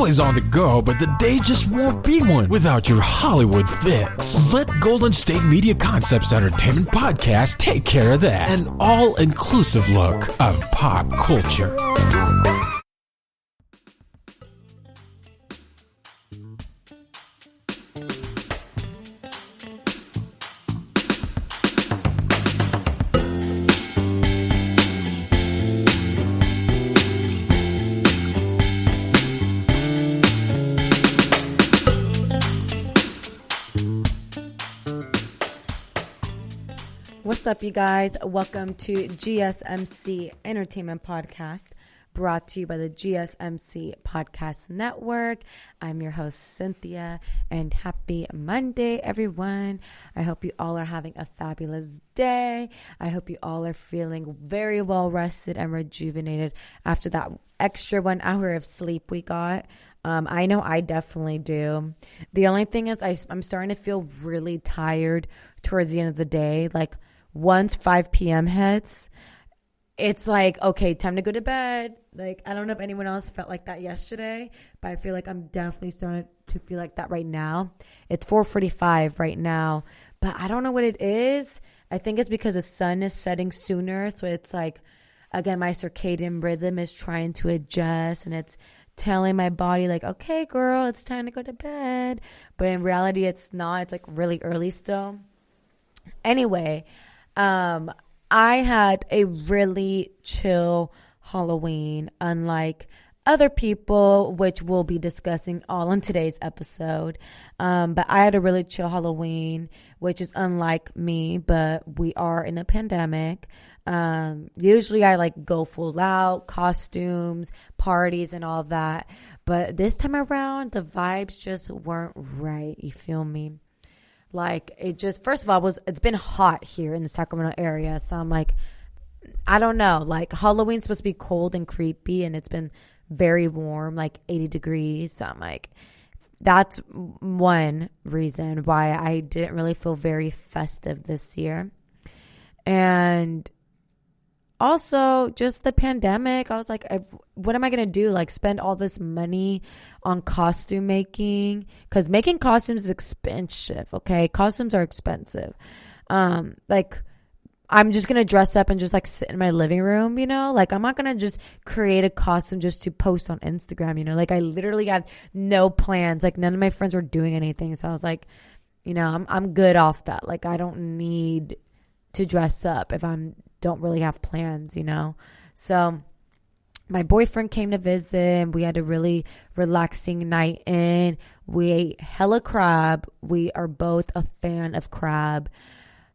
always on the go, but the day just won't be one without your Hollywood fix. Let Golden State Media Concepts Entertainment Podcast take care of that. An all-inclusive look of pop culture. What's up, you guys? Welcome to GSMC Entertainment Podcast, brought to you by the GSMC Podcast Network. I'm your host, Cynthia, and happy Monday, everyone. I hope you all are having a fabulous day. I hope you all are feeling very well rested and rejuvenated after that extra 1 hour of sleep we got. I know I definitely do. The only thing is I'm starting to feel really tired towards the end of the day. Like, once 5 p.m. hits, it's like, okay, time to go to bed. Like, I don't know if anyone else felt like that yesterday, but I feel like I'm definitely starting to feel like that right now. It's 4:45 right now, but I don't know what it is. I think it's because the sun is setting sooner. So it's like, again, my circadian rhythm is trying to adjust, and it's telling my body like, okay, girl, it's time to go to bed. But in reality, it's not. It's like really early still. Anyway, I had a really chill Halloween, unlike other people, which we'll be discussing all in today's episode. But I had a really chill Halloween, which is unlike me, but we are in a pandemic. Usually I like go full out, costumes, parties, and all of that. But this time around, the vibes just weren't right. You feel me? Like, it just, first of all, it's been hot here in the Sacramento area. So I'm like, I don't know. Like, Halloween's supposed to be cold and creepy, and it's been very warm, like 80 degrees. So I'm like, that's one reason why I didn't really feel very festive this year. And also, just the pandemic, I was like, what am I going to do? Like, spend all this money on costume making? Because making costumes is expensive, okay? Costumes are expensive. Like, I'm just going to dress up and just, like, sit in my living room, you know? Like, I'm not going to just create a costume just to post on Instagram, you know? Like, I literally had no plans. Like, none of my friends were doing anything. So I was like, you know, I'm good off that. Like, I don't need to dress up if don't really have plans, you know? So my boyfriend came to visit, and we had a really relaxing night in. We ate hella crab. We are both a fan of crab,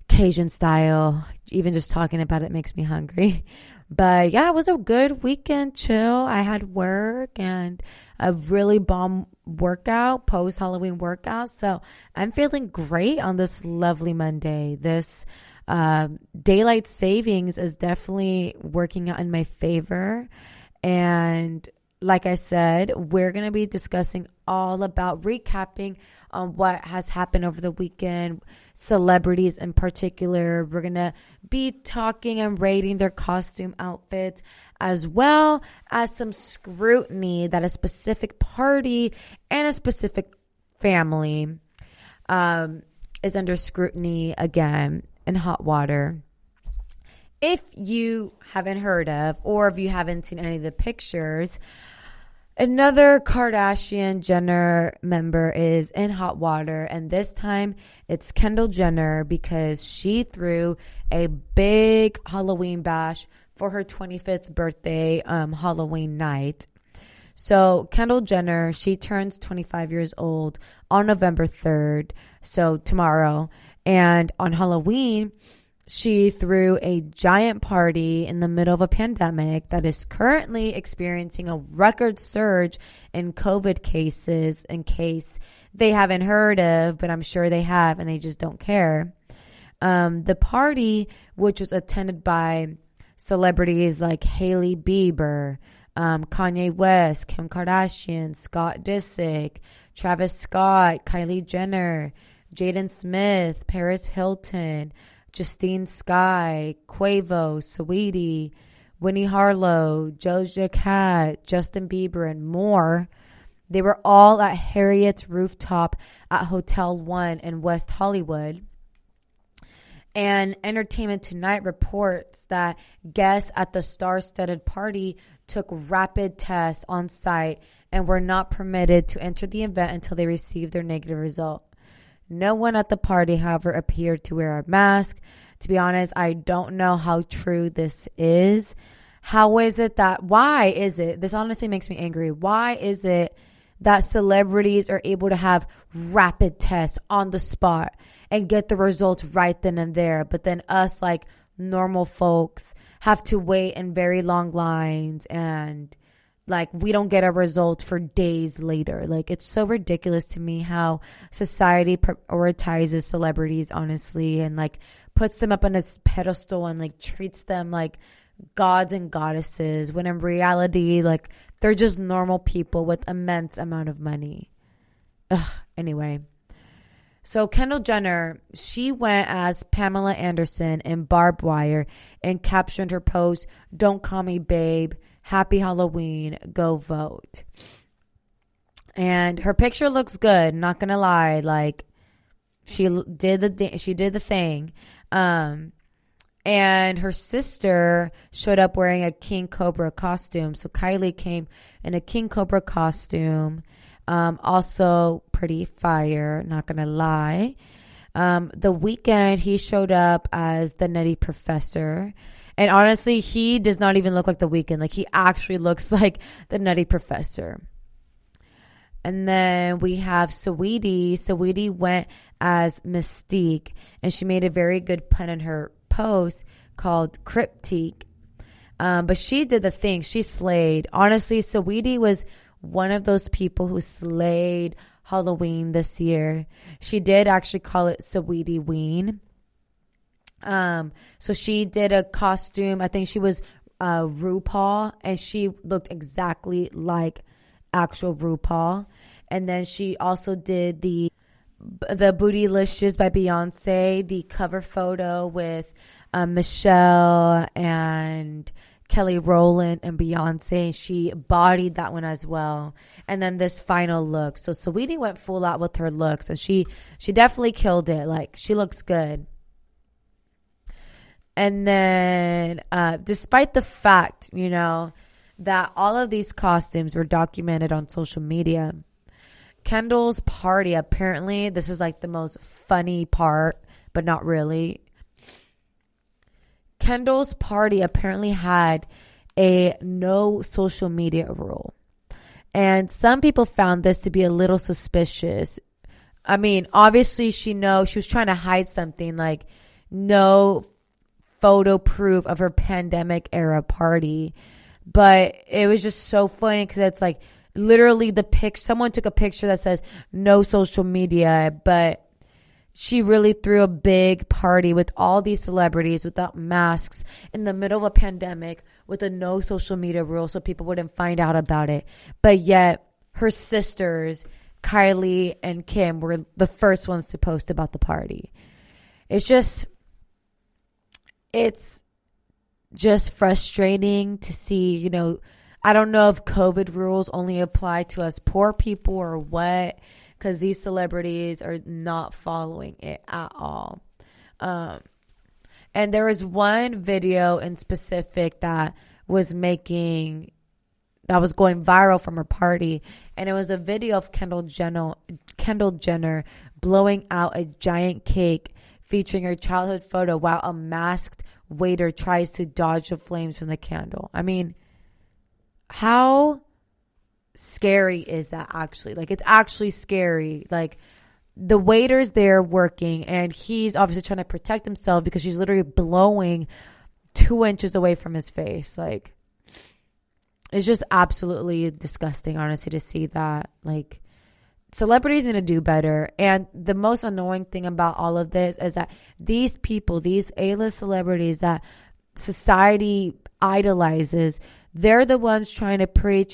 Cajun style. Even just talking about it makes me hungry. But yeah, it was a good weekend, chill. I had work and a really bomb workout, post-Halloween workout. So I'm feeling great on this lovely Monday. This daylight savings is definitely working out in my favor. And like I said, we're going to be discussing all about recapping on what has happened over the weekend, celebrities in particular. We're going to be talking and rating their costume outfits, as well as some scrutiny that a specific party and a specific family is under scrutiny again in hot water. If you haven't heard of, or if you haven't seen any of the pictures, another Kardashian Jenner member is in hot water, and this time it's Kendall Jenner, because she threw a big Halloween bash for her 25th birthday Halloween night. So Kendall Jenner, she turns 25 years old on November 3rd, so tomorrow. And on Halloween, she threw a giant party in the middle of a pandemic that is currently experiencing a record surge in COVID cases, in case they haven't heard of, but I'm sure they have and they just don't care. The party, which was attended by celebrities like Hailey Bieber, Kanye West, Kim Kardashian, Scott Disick, Travis Scott, Kylie Jenner, Jaden Smith, Paris Hilton, Justine Skye, Quavo, Saweetie, Winnie Harlow, Doja Cat, Justin Bieber, and more. They were all at Harriet's rooftop at Hotel One in West Hollywood. And Entertainment Tonight reports that guests at the star-studded party took rapid tests on site and were not permitted to enter the event until they received their negative result. No one at the party, however, appeared to wear a mask. To be honest, I don't know how true this is. Why is it? This honestly makes me angry. Why is it that celebrities are able to have rapid tests on the spot and get the results right then and there, but then us, like normal folks, have to wait in very long lines, and like we don't get a result for days later? Like, it's so ridiculous to me how society prioritizes celebrities, honestly, and like puts them up on a pedestal and like treats them like gods and goddesses, when in reality, like, they're just normal people with immense amount of money. Anyway, so Kendall Jenner, she went as Pamela Anderson in Barbed Wire and captioned her post, "Don't call me babe. Happy Halloween. Go vote." And her picture looks good. Not gonna lie, like she did the thing. And her sister showed up wearing a King Cobra costume. So Kylie came in a King Cobra costume. Also pretty fire, not going to lie. The Weeknd, he showed up as the Nutty Professor. And honestly, he does not even look like the Weeknd. Like, he actually looks like the Nutty Professor. And then we have Saweetie. Saweetie went as Mystique. And she made a very good pun in her post called Cryptique. But she did the thing. She slayed. Honestly, Saweetie was one of those people who slayed Halloween this year. She did actually call it Saweetie Ween. So she did a costume. I think she was RuPaul, and she looked exactly like actual RuPaul. And then she also did the Bootylicious by Beyonce, the cover photo with Michelle and Kelly Rowland and Beyonce. She bodied that one as well. And then this final look. So Saweetie went full out with her looks, and she definitely killed it. Like, she looks good. And then despite the fact, that all of these costumes were documented on social media, Kendall's party, apparently, this is like the most funny part, but not really. Kendall's party apparently had a no social media rule. And some people found this to be a little suspicious. I mean, obviously she was trying to hide something, like no photo proof of her pandemic era party. But it was just so funny because it's like literally someone took a picture that says no social media, but she really threw a big party with all these celebrities without masks in the middle of a pandemic with a no social media rule so people wouldn't find out about it. But yet her sisters, Kylie and Kim, were the first ones to post about the party. It's just frustrating to see, I don't know if COVID rules only apply to us poor people or what, because these celebrities are not following it at all. And there was one video in specific that was going viral from her party. And it was a video of Kendall Jenner blowing out a giant cake featuring her childhood photo while a masked waiter tries to dodge the flames from the candle. I mean, how scary is that actually? Like, it's actually scary. Like, the waiter's there working, and he's obviously trying to protect himself because she's literally blowing 2 inches away from his face. Like, it's just absolutely disgusting, honestly, to see that. Like, celebrities need to do better. And the most annoying thing about all of this is that these people, these A-list celebrities that society idolizes, they're the ones trying to preach,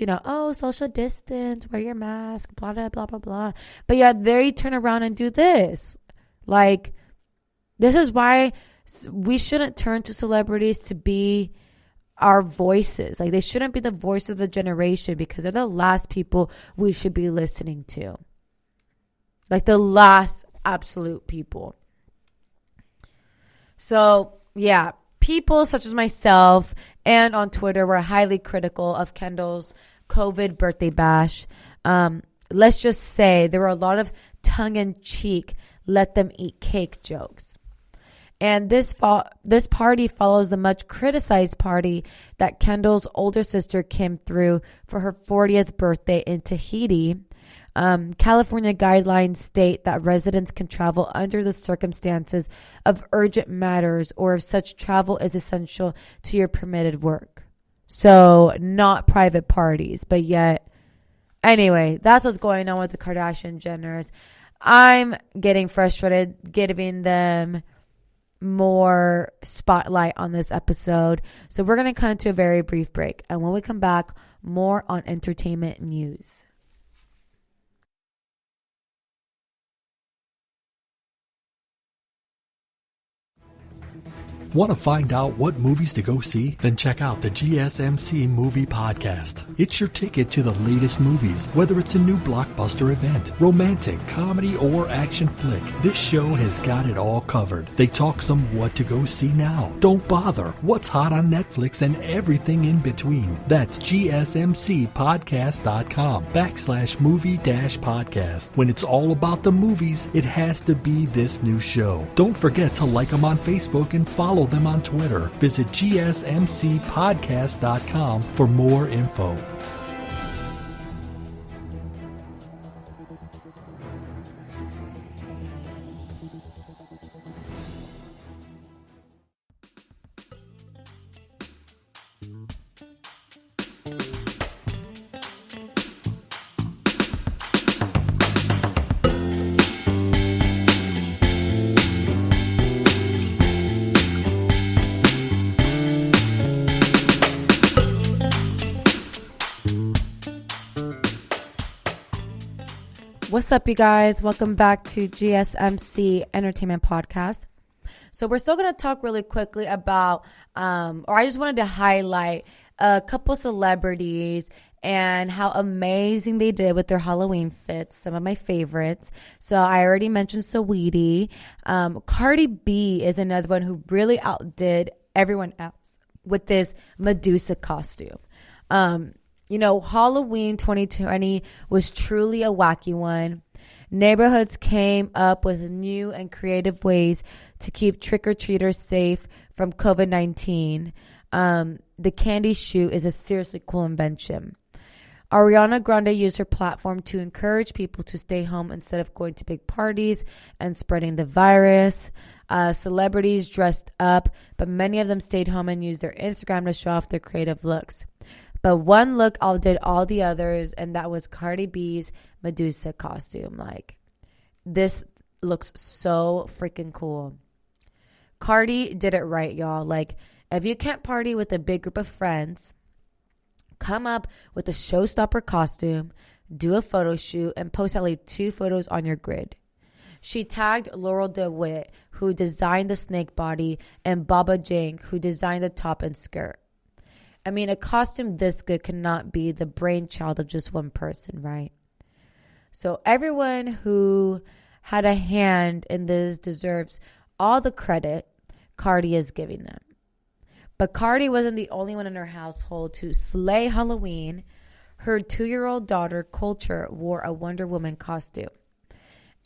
social distance, wear your mask, blah, blah, blah, blah, blah. But yeah, they turn around and do this. Like, this is why we shouldn't turn to celebrities to be our voices. Like, they shouldn't be the voice of the generation because they're the last people we should be listening to. Like, the last absolute people. So, yeah, people such as myself and on Twitter were highly critical of Kendall's COVID birthday bash. Let's just say there were a lot of tongue-in-cheek, let them eat cake jokes. And this party follows the much criticized party that Kendall's older sister Kim threw for her 40th birthday in Tahiti. California guidelines state that residents can travel under the circumstances of urgent matters or if such travel is essential to your permitted work. So not private parties, but yet. Anyway, that's what's going on with the Kardashian Jenners. I'm getting frustrated giving them more spotlight on this episode. So we're going to come to a very brief break. And when we come back, more on entertainment news. Want to find out what movies to go see? Then check out the GSMC Movie Podcast. It's your ticket to the latest movies, whether it's a new blockbuster event, romantic, comedy, or action flick. This show has got it all covered. They talk some what to go see now. Don't bother. What's hot on Netflix and everything in between. That's gsmcpodcast.com/movie-podcast. When it's all about the movies, it has to be this new show. Don't forget to like them on Facebook and follow them on Twitter. Visit gsmcpodcast.com for more info. What's up, you guys? Welcome back to GSMC Entertainment Podcast. So we're still going to talk really quickly about, or I just wanted to highlight a couple celebrities and how amazing they did with their Halloween fits, some of my favorites. So I already mentioned Saweetie. Cardi B is another one who really outdid everyone else with this Medusa costume. You know, Halloween 2020 was truly a wacky one. Neighborhoods came up with new and creative ways to keep trick-or-treaters safe from COVID-19. The candy shoot is a seriously cool invention. Ariana Grande used her platform to encourage people to stay home instead of going to big parties and spreading the virus. Celebrities dressed up, but many of them stayed home and used their Instagram to show off their creative looks. But one look outdid all the others, and that was Cardi B's Medusa costume. Like, this looks so freaking cool. Cardi did it right, y'all. Like, if you can't party with a big group of friends, come up with a showstopper costume, do a photo shoot, and post at least 2 photos on your grid. She tagged Laurel DeWitt, who designed the snake body, and Baba Jank, who designed the top and skirt. I mean, a costume this good cannot be the brainchild of just one person, right? So everyone who had a hand in this deserves all the credit Cardi is giving them. But Cardi wasn't the only one in her household to slay Halloween. Her 2-year-old daughter, Culture, wore a Wonder Woman costume.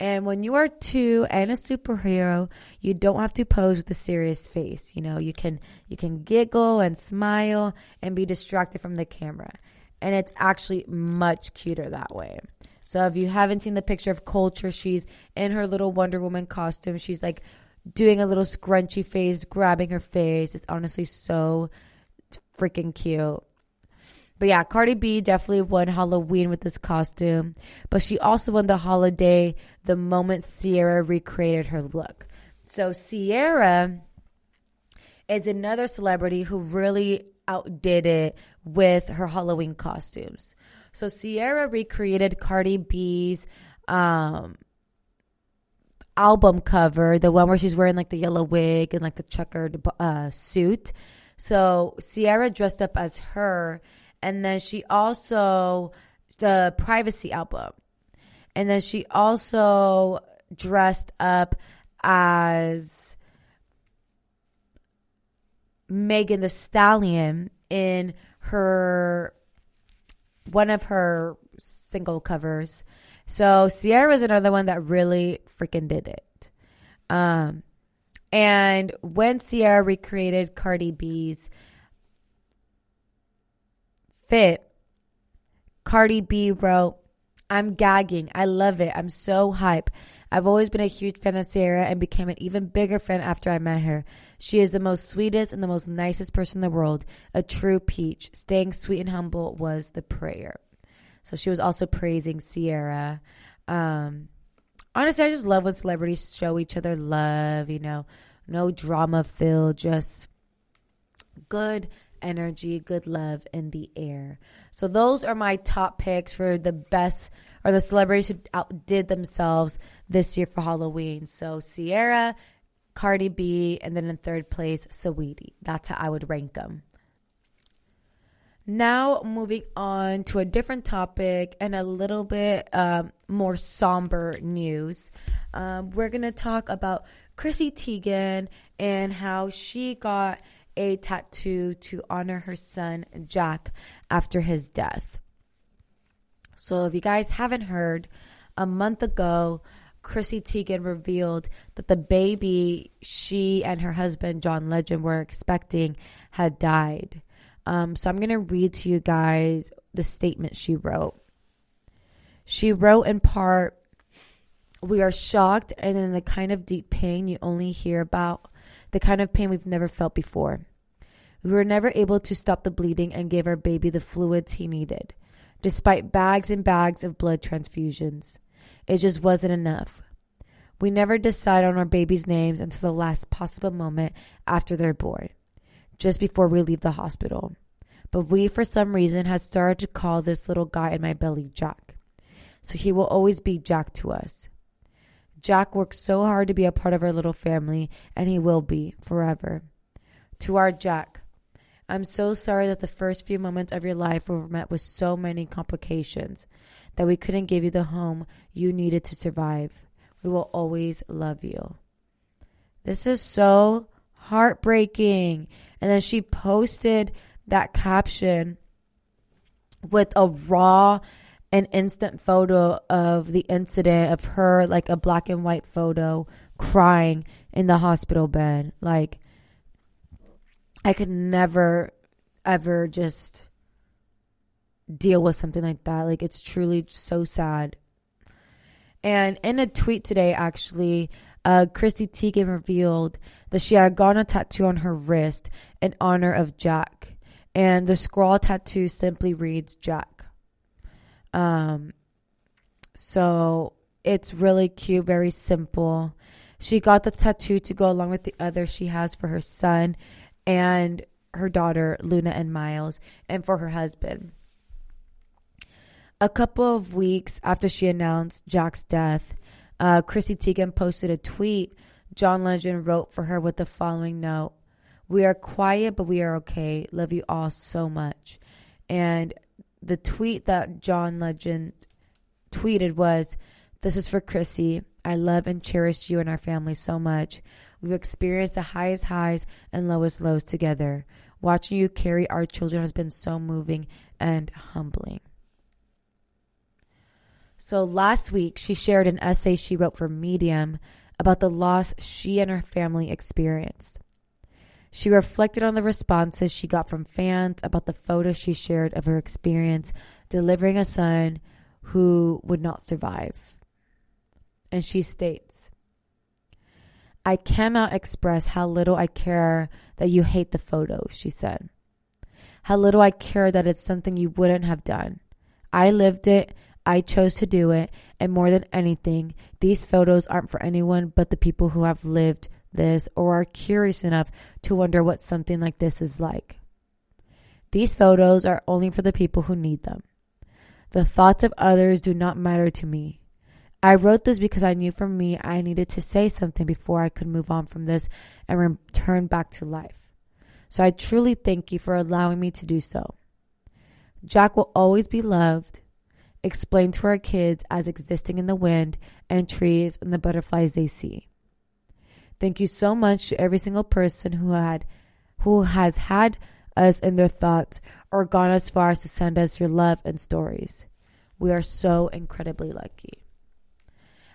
And when you are 2 and a superhero, you don't have to pose with a serious face. You know, you can giggle and smile and be distracted from the camera. And it's actually much cuter that way. So if you haven't seen the picture of Culture, she's in her little Wonder Woman costume. She's like doing a little scrunchy face, grabbing her face. It's honestly so freaking cute. But yeah, Cardi B definitely won Halloween with this costume. But she also won the holiday the moment Ciara recreated her look. So Ciara is another celebrity who really outdid it with her Halloween costumes. So Ciara recreated Cardi B's album cover, the one where she's wearing like the yellow wig and like the checkered suit. So Ciara dressed up as her, and then she also, the Privacy album. And then she also dressed up as Megan Thee Stallion in one of her single covers. So Ciara is another one that really freaking did it. And when Ciara recreated Cardi B's fit, Cardi B wrote, "I'm gagging. I love it. I'm so hype. I've always been a huge fan of Ciara and became an even bigger fan after I met her. She is the most sweetest and the most nicest person in the world. A true peach. Staying sweet and humble was the prayer." So she was also praising Ciara. Honestly, I just love when celebrities show each other love, no drama filled, just good energy, good love in the air. So those are my top picks for the best, or the celebrities who outdid themselves this year for Halloween. So Ciara, Cardi B, and then in third place, Saweetie. That's how I would rank them. Now moving on to a different topic and a little bit more somber news. We're going to talk about Chrissy Teigen and how she got a tattoo to honor her son, Jack, after his death. So if you guys haven't heard, a month ago, Chrissy Teigen revealed that the baby she and her husband, John Legend, were expecting had died. So I'm going to read to you guys the statement she wrote. She wrote in part, "We are shocked and in the kind of deep pain you only hear about, the kind of pain we've never felt before. We were never able to stop the bleeding and give our baby the fluids he needed, despite bags and bags of blood transfusions. It just wasn't enough. We never decide on our baby's names until the last possible moment after they're born, just before we leave the hospital. But we, for some reason, have started to call this little guy in my belly Jack. So he will always be Jack to us. Jack worked so hard to be a part of our little family, and he will be forever. To our Jack, I'm so sorry that the first few moments of your life were met with so many complications, that we couldn't give you the home you needed to survive. We will always love you." This is so heartbreaking. And then she posted that caption with a raw and instant photo of the incident of her, like a black and white photo, crying in the hospital bed. Like, I could never, ever just deal with something like that. Like, it's truly so sad. And in a tweet today, actually, Chrissy Teigen revealed that she had gotten a tattoo on her wrist in honor of Jack. And the scroll tattoo simply reads Jack. So it's really cute, very simple. She got the tattoo to go along with the other she has for her son and her daughter, Luna and Miles, and for her husband. A couple of weeks after she announced Jack's death, Chrissy Teigen posted a tweet John Legend wrote for her with the following note: "We are quiet, but we are okay. Love you all so much." And the tweet that John Legend tweeted was, "This is for Chrissy. I love and cherish you and our family so much. We've experienced the highest highs and lowest lows together. Watching you carry our children has been so moving and humbling." So last week, she shared an essay she wrote for Medium about the loss she and her family experienced. She reflected on the responses she got from fans about the photos she shared of her experience delivering a son who would not survive. And she states, "I cannot express how little I care that you hate the photos," she said. "How little I care that it's something you wouldn't have done. I lived it. I chose to do it. And more than anything, these photos aren't for anyone but the people who have lived this or are curious enough to wonder what something like this is like. These photos are only for the people who need them. The thoughts of others do not matter to me. I wrote this because I knew for me I needed to say something before I could move on from this and return back to life. So I truly thank you for allowing me to do so. Jack will always be loved, explained to our kids as existing in the wind and trees and the butterflies they see. Thank you so much to every single person who has had us in their thoughts or gone as far as to send us your love and stories. We are so incredibly lucky.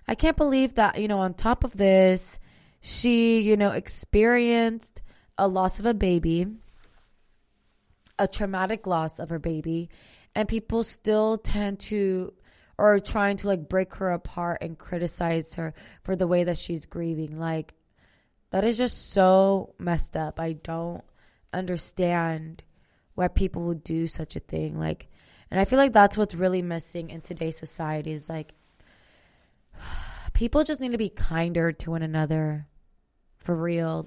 I can't believe that, on top of this, she, experienced a loss of a baby, a traumatic loss of her baby, and people still tend to or are trying to break her apart and criticize her for the way that she's grieving. That is just so messed up. I don't understand why people would do such a thing. And I feel like that's what's really missing in today's society is people just need to be kinder to one another. For real.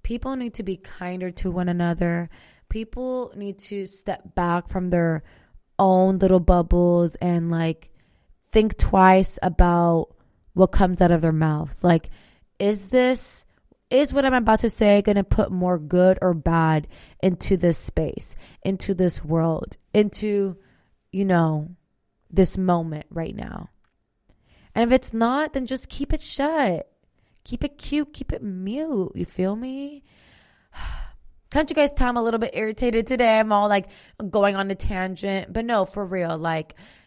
People need to be kinder to one another. People need to step back from their own little bubbles and think twice about what comes out of their mouth. Is what I'm about to say going to put more good or bad into this space, into this world, into, this moment right now? And if it's not, then just keep it shut. Keep it cute. Keep it mute. You feel me? Can't you guys tell I'm a little bit irritated today? I'm all going on a tangent. But no, for real.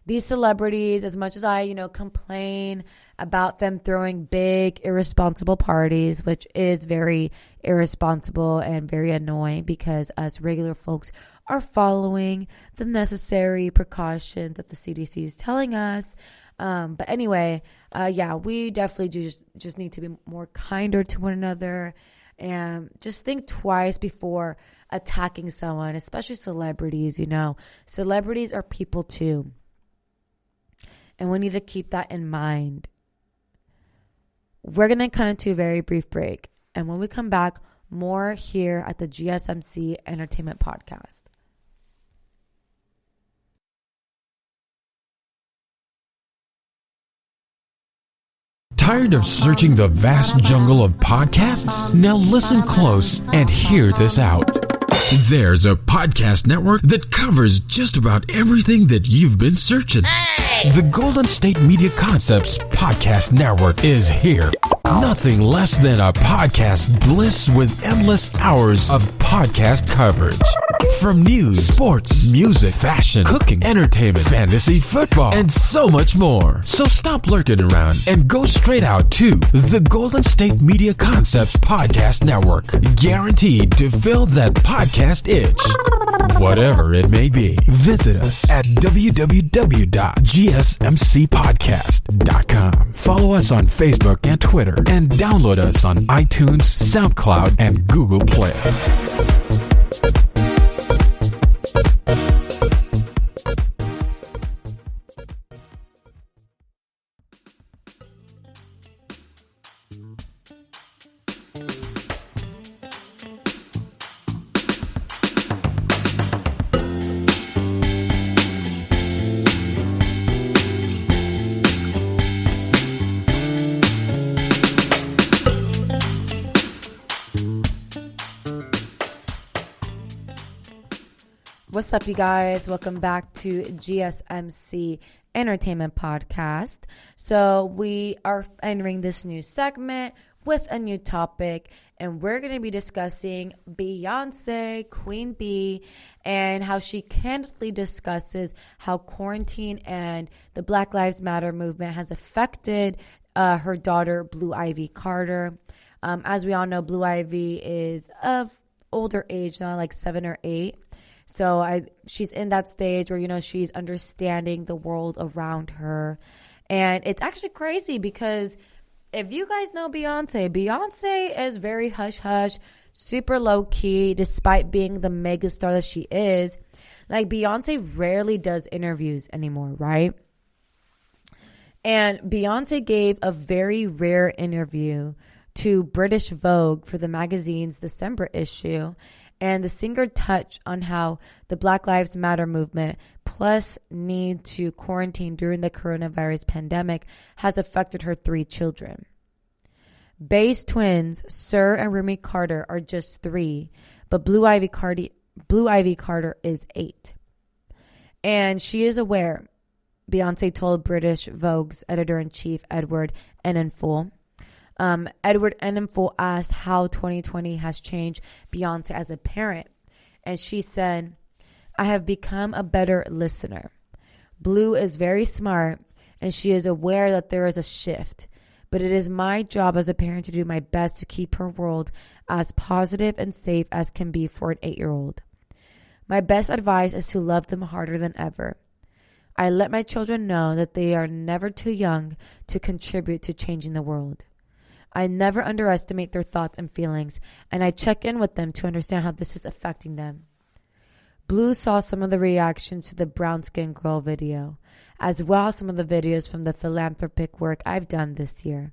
These celebrities, as much as I, complain about them throwing big, irresponsible parties, which is very irresponsible and very annoying because us regular folks are following the necessary precautions that the CDC is telling us. But anyway, we definitely just need to be more kinder to one another. And just think twice before attacking someone, especially celebrities, Celebrities are people too. And we need to keep that in mind. We're going to come into a very brief break. And when we come back, more here at the GSMC Entertainment Podcast. Tired of searching the vast jungle of podcasts? Now listen close and hear this out. There's a podcast network that covers just about everything that you've been searching. Hey! The Golden State Media Concepts Podcast Network is here. Nothing less than a podcast bliss with endless hours of podcast coverage. From news, sports, music, fashion, cooking, entertainment, fantasy, football, and so much more. So stop lurking around and go straight out to the Golden State Media Concepts Podcast Network. Guaranteed to fill that podcast itch. Whatever it may be. Visit us at www.gsmcpodcast.com. Follow us on Facebook and Twitter and download us on iTunes, SoundCloud, and Google Play. What's up, you guys? Welcome back to GSMC Entertainment Podcast. So we are entering this new segment with a new topic, and we're going to be discussing Beyonce, Queen Bee, and how she candidly discusses how quarantine and the Black Lives Matter movement has affected her daughter, Blue Ivy Carter. As we all know, Blue Ivy is of older age, now 7 or 8. So she's in that stage where, she's understanding the world around her. And it's actually crazy because if you guys know Beyonce is very hush-hush, super low-key, despite being the megastar that she is. Beyonce rarely does interviews anymore, right? And Beyonce gave a very rare interview to British Vogue for the magazine's December issue. And the singer touched on how the Black Lives Matter movement plus need to quarantine during the coronavirus pandemic has affected her 3 children. Bay's twins, Sir and Rumi Carter, are just 3, but Blue Ivy Carter is 8. And she is aware, Beyonce told British Vogue's editor-in-chief, Edward Enninful. Edward Enninful asked how 2020 has changed Beyonce as a parent. And she said, I have become a better listener. Blue is very smart, and she is aware that there is a shift. But it is my job as a parent to do my best to keep her world as positive and safe as can be for an 8-year-old. My best advice is to love them harder than ever. I let my children know that they are never too young to contribute to changing the world. I never underestimate their thoughts and feelings, and I check in with them to understand how this is affecting them. Blue saw some of the reactions to the brown skin girl video, as well as some of the videos from the philanthropic work I've done this year.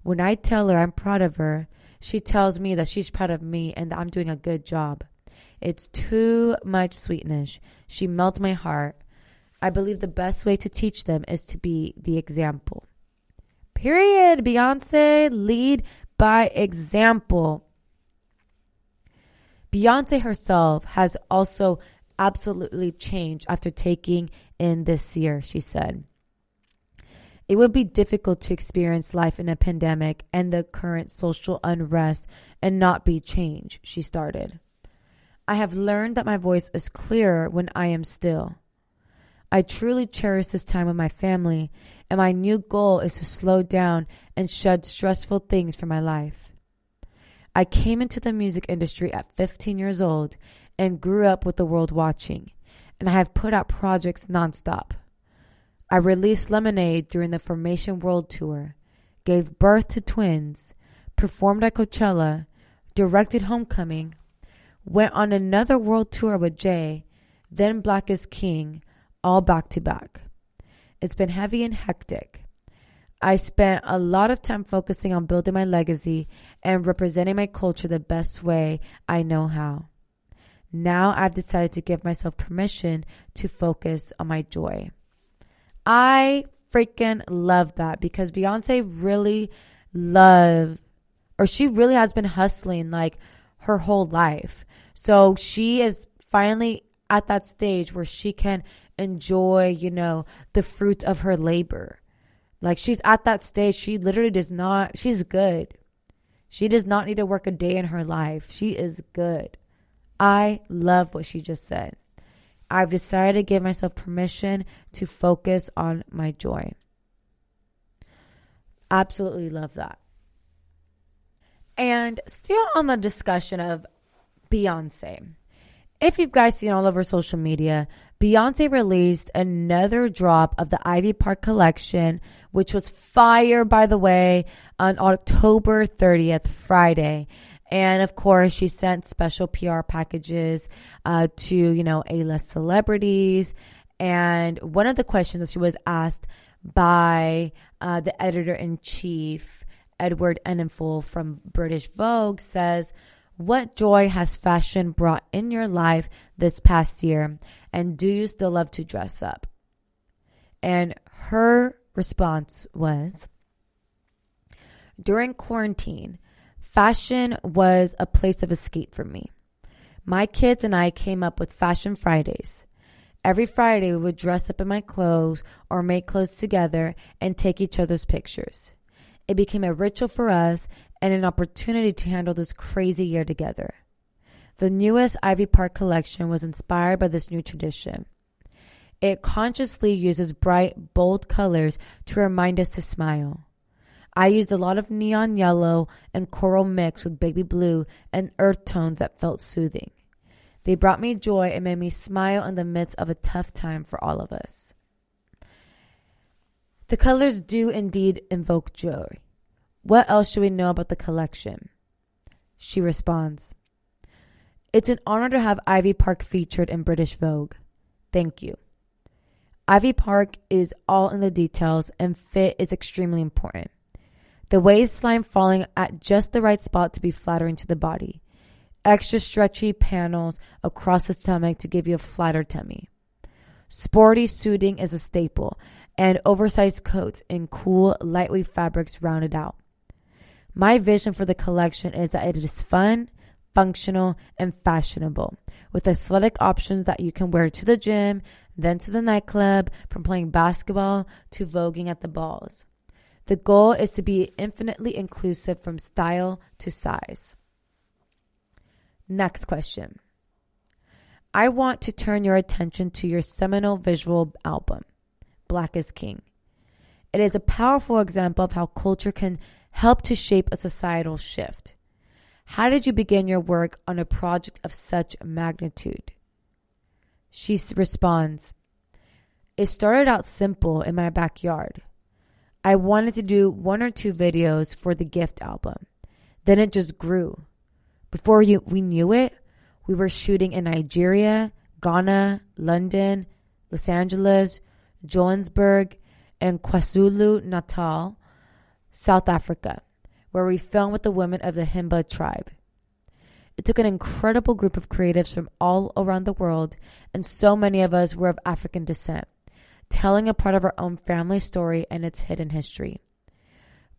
When I tell her I'm proud of her, she tells me that she's proud of me and that I'm doing a good job. It's too much sweetness. She melts my heart. I believe the best way to teach them is to be the example. Period. Beyonce, lead by example. Beyonce herself has also absolutely changed after taking in this year, she said. It would be difficult to experience life in a pandemic and the current social unrest and not be changed, she started. I have learned that my voice is clearer when I am still. I truly cherish this time with my family, and my new goal is to slow down and shed stressful things from my life. I came into the music industry at 15 years old and grew up with the world watching, and I have put out projects nonstop. I released Lemonade during the Formation World Tour, gave birth to twins, performed at Coachella, directed Homecoming, went on another world tour with Jay, then Black is King, all back to back. It's been heavy and hectic. I spent a lot of time focusing on building my legacy and representing my culture the best way I know how. Now I've decided to give myself permission to focus on my joy. I freaking love that because Beyonce really she really has been hustling like her whole life. So she is finally at that stage where she can enjoy, the fruits of her labor. Like she's at that stage. She literally she's good. She does not need to work a day in her life. She is good. I love what she just said. I've decided to give myself permission to focus on my joy. Absolutely love that. And still on the discussion of Beyonce. If you've guys seen all over social media, Beyonce released another drop of the Ivy Park collection, which was fire, by the way, on October 30th, Friday. And of course, she sent special PR packages to, A-list celebrities. And one of the questions that she was asked by the editor-in-chief, Edward Enninful from British Vogue, says, what joy has fashion brought in your life this past year? And do you still love to dress up? And her response was, during quarantine, fashion was a place of escape for me. My kids and I came up with Fashion Fridays. Every Friday, we would dress up in my clothes or make clothes together and take each other's pictures. It became a ritual for us and an opportunity to handle this crazy year together. The newest Ivy Park collection was inspired by this new tradition. It consciously uses bright, bold colors to remind us to smile. I used a lot of neon yellow and coral mix with baby blue and earth tones that felt soothing. They brought me joy and made me smile in the midst of a tough time for all of us. The colors do indeed invoke joy. What else should we know about the collection? She responds, it's an honor to have Ivy Park featured in British Vogue. Thank you. Ivy Park is all in the details and fit is extremely important. The waistline falling at just the right spot to be flattering to the body. Extra stretchy panels across the stomach to give you a flatter tummy. Sporty suiting is a staple, and oversized coats in cool, lightweight fabrics round it out. My vision for the collection is that it is fun, functional, and fashionable, with athletic options that you can wear to the gym, then to the nightclub, from playing basketball to voguing at the balls. The goal is to be infinitely inclusive from style to size. Next question. I want to turn your attention to your seminal visual album, Black is King. It is a powerful example of how culture can help to shape a societal shift. How did you begin your work on a project of such magnitude? She responds, it started out simple in my backyard. I wanted to do 1 or 2 videos for the gift album. Then it just grew. Before we knew it, we were shooting in Nigeria, Ghana, London, Los Angeles, Johannesburg, and KwaZulu-Natal, South Africa, where we filmed with the women of the Himba tribe. It took an incredible group of creatives from all around the world, and so many of us were of African descent, telling a part of our own family story and its hidden history.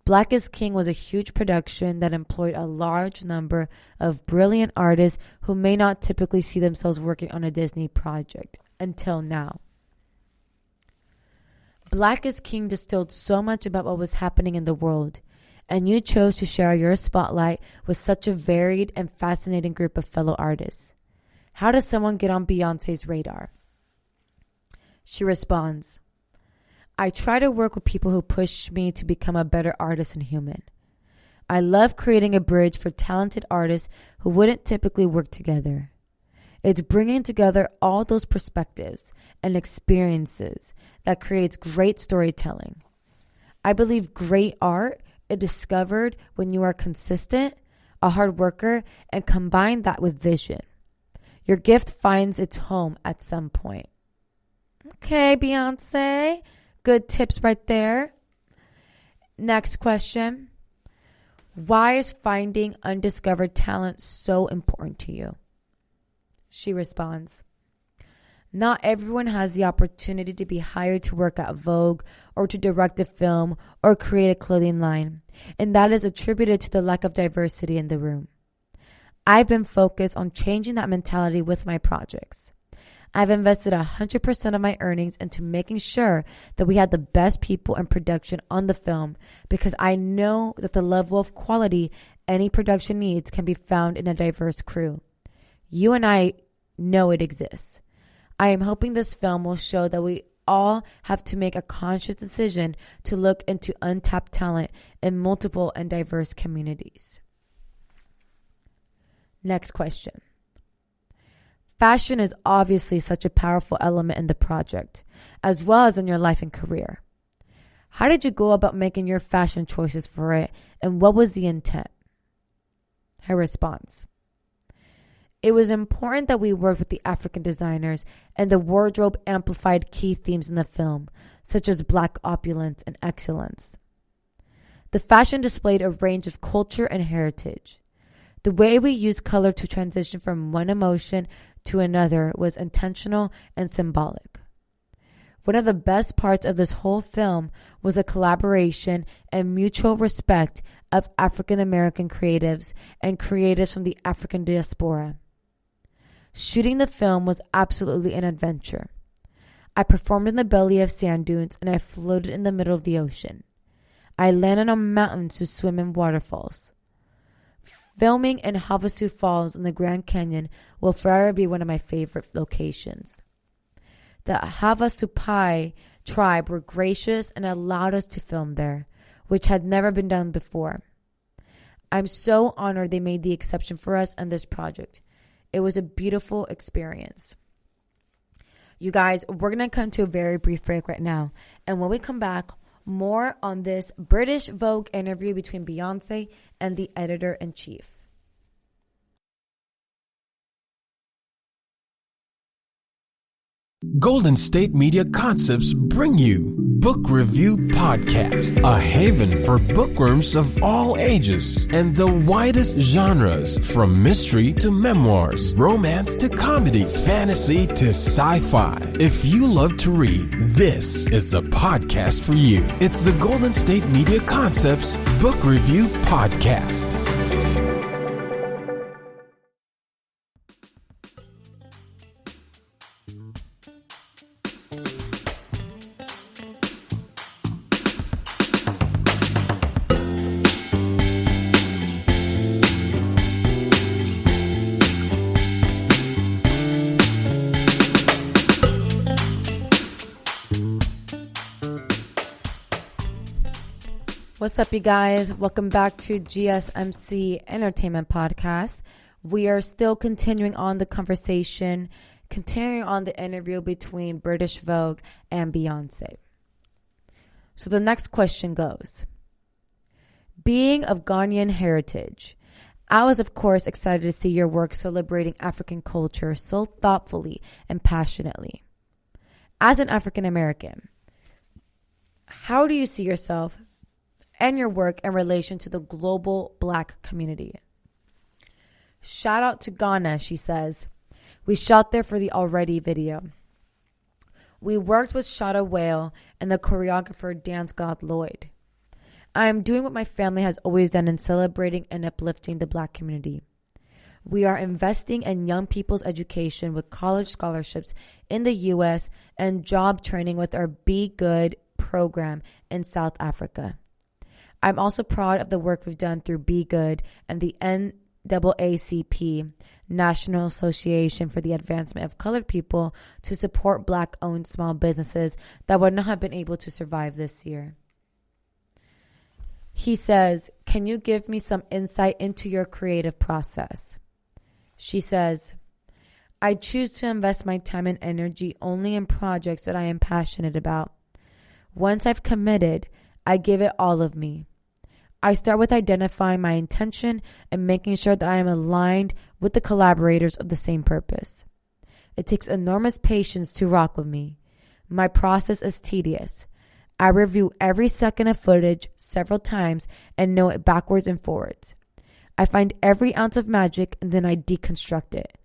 Black is King was a huge production that employed a large number of brilliant artists who may not typically see themselves working on a Disney project until now. Black is King distilled so much about what was happening in the world, and you chose to share your spotlight with such a varied and fascinating group of fellow artists. How does someone get on Beyonce's radar? She responds, I try to work with people who push me to become a better artist and human. I love creating a bridge for talented artists who wouldn't typically work together. It's bringing together all those perspectives and experiences that creates great storytelling. I believe great art is discovered when you are consistent, a hard worker, and combine that with vision. Your gift finds its home at some point. Okay, Beyonce. Good tips right there. Next question. Why is finding undiscovered talent so important to you? She responds, not everyone has the opportunity to be hired to work at Vogue or to direct a film or create a clothing line, and that is attributed to the lack of diversity in the room. I've been focused on changing that mentality with my projects. I've invested 100% of my earnings into making sure that we had the best people in production on the film, because I know that the level of quality any production needs can be found in a diverse crew. You and I know it exists. I am hoping this film will show that we all have to make a conscious decision to look into untapped talent in multiple and diverse communities. Next question. Fashion is obviously such a powerful element in the project, as well as in your life and career. How did you go about making your fashion choices for it, and what was the intent? Her response. It was important that we worked with the African designers, and the wardrobe amplified key themes in the film, such as Black opulence and excellence. The fashion displayed a range of culture and heritage. The way we used color to transition from one emotion to another was intentional and symbolic. One of the best parts of this whole film was a collaboration and mutual respect of African American creatives and creatives from the African diaspora. Shooting the film was absolutely an adventure. I performed in the belly of sand dunes, and I floated in the middle of the ocean. I landed on mountains to swim in waterfalls. Filming in Havasu Falls in the Grand Canyon will forever be one of my favorite locations. The Havasupai tribe were gracious and allowed us to film there, which had never been done before. I'm so honored they made the exception for us on this project. It was a beautiful experience. You guys, we're going to come to a very brief break right now. And when we come back, more on this British Vogue interview between Beyonce and the editor-in-chief. Golden State Media Concepts bring you Book Review Podcast, a haven for bookworms of all ages and the widest genres, from mystery to memoirs, romance to comedy, fantasy to sci-fi. If you love to read, this is the podcast for you. It's the Golden State Media Concepts Book Review Podcast. What's up, you guys? Welcome back to GSMC Entertainment Podcast. We are still continuing on the conversation, continuing on the interview between British Vogue and Beyonce. So the next question goes, being of Ghanaian heritage, I was, of course, excited to see your work celebrating African culture so thoughtfully and passionately. As an African American, how do you see yourself and your work in relation to the global Black community? Shout out to Ghana, she says. We shot there for the Already video. We worked with Shada Whale and the choreographer Dance God Lloyd. I am doing what my family has always done in celebrating and uplifting the Black community. We are investing in young people's education with college scholarships in the U.S. and job training with our Be Good program in South Africa. I'm also proud of the work we've done through Be Good and the NAACP, National Association for the Advancement of Colored People, to support Black-owned small businesses that would not have been able to survive this year. He says, can you give me some insight into your creative process? She says, I choose to invest my time and energy only in projects that I am passionate about. Once I've committed, I give it all of me. I start with identifying my intention and making sure that I am aligned with the collaborators of the same purpose. It takes enormous patience to rock with me. My process is tedious. I review every second of footage several times and know it backwards and forwards. I find every ounce of magic and then I deconstruct it.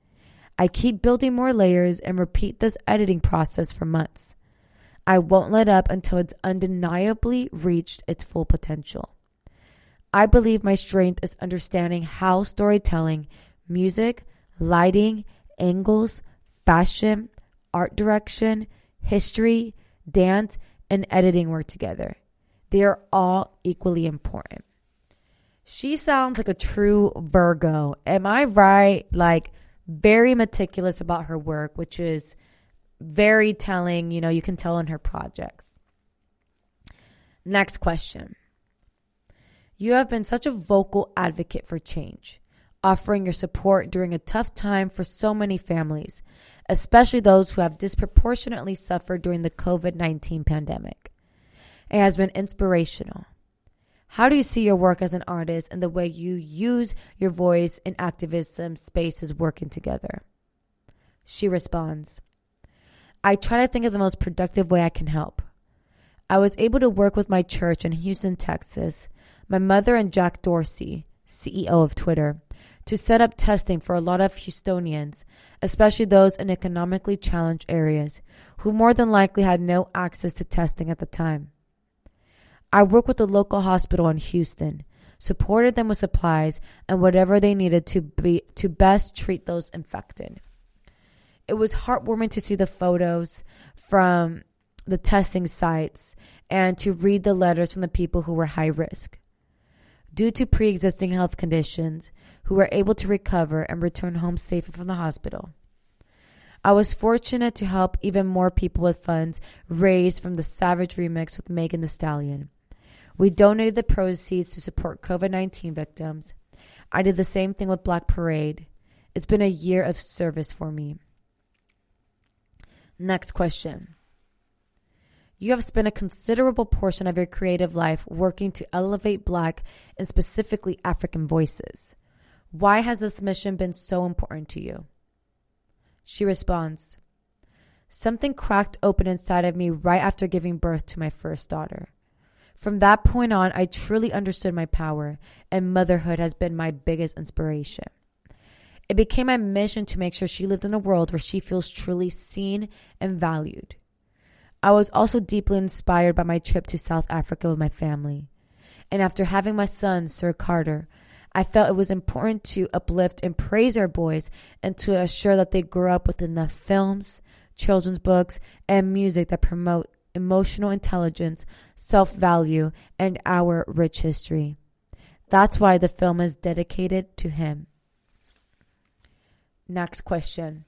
I keep building more layers and repeat this editing process for months. I won't let up until it's undeniably reached its full potential. I believe my strength is understanding how storytelling, music, lighting, angles, fashion, art direction, history, dance, and editing work together. They are all equally important. She sounds like a true Virgo. Am I right? Like, very meticulous about her work, which is very telling. You know, you can tell in her projects. Next question. You have been such a vocal advocate for change, offering your support during a tough time for so many families, especially those who have disproportionately suffered during the COVID-19 pandemic. It has been inspirational. How do you see your work as an artist and the way you use your voice in activism spaces working together? She responds, I try to think of the most productive way I can help. I was able to work with my church in Houston, Texas, my mother and Jack Dorsey, CEO of Twitter, to set up testing for a lot of Houstonians, especially those in economically challenged areas, who more than likely had no access to testing at the time. I worked with the local hospital in Houston, supported them with supplies and whatever they needed to best treat those infected. It was heartwarming to see the photos from the testing sites and to read the letters from the people who were high risk, due to pre-existing health conditions, who were able to recover and return home safely from the hospital. I was fortunate to help even more people with funds raised from the Savage remix with Megan Thee Stallion. We donated the proceeds to support COVID-19 victims. I did the same thing with Black Parade. It's been a year of service for me. Next question. You have spent a considerable portion of your creative life working to elevate Black and specifically African voices. Why has this mission been so important to you? She responds, something cracked open inside of me right after giving birth to my first daughter. From that point on, I truly understood my power, and motherhood has been my biggest inspiration. It became my mission to make sure she lived in a world where she feels truly seen and valued. I was also deeply inspired by my trip to South Africa with my family. And after having my son, Sir Carter, I felt it was important to uplift and praise our boys and to assure that they grew up with enough films, children's books, and music that promote emotional intelligence, self-value, and our rich history. That's why the film is dedicated to him. Next question.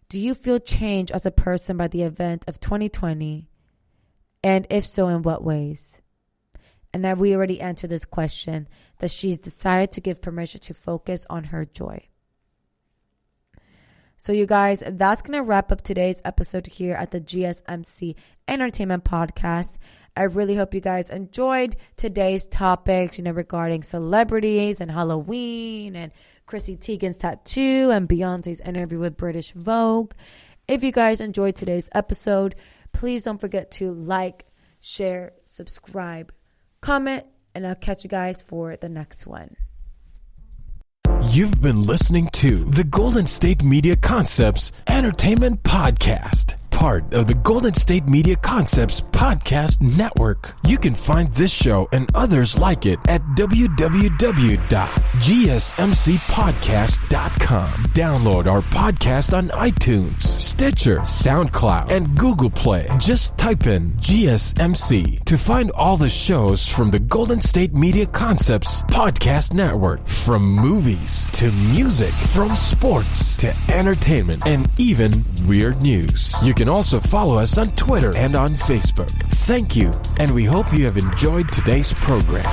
Do you feel changed as a person by the event of 2020? And if so, in what ways? And we already answered this question, that she's decided to give permission to focus on her joy. So you guys, that's going to wrap up today's episode here at the GSMC Entertainment Podcast. I really hope you guys enjoyed today's topics, regarding celebrities and Halloween and Chrissy Teigen's tattoo and Beyonce's interview with British Vogue. If you guys enjoyed today's episode, please don't forget to like, share, subscribe, comment, and I'll catch you guys for the next one. You've been listening to the Golden State Media Concepts Entertainment Podcast, part of the Golden State Media Concepts Podcast Network. You can find this show and others like it at www.gsmcpodcast.com. Download our podcast on iTunes, Stitcher, SoundCloud, and Google Play. Just type in GSMC to find all the shows from the Golden State Media Concepts Podcast Network. From movies to music, from sports to entertainment, and even weird news. You can also follow us on Twitter and on Facebook. Thank you, and we hope you have enjoyed today's program.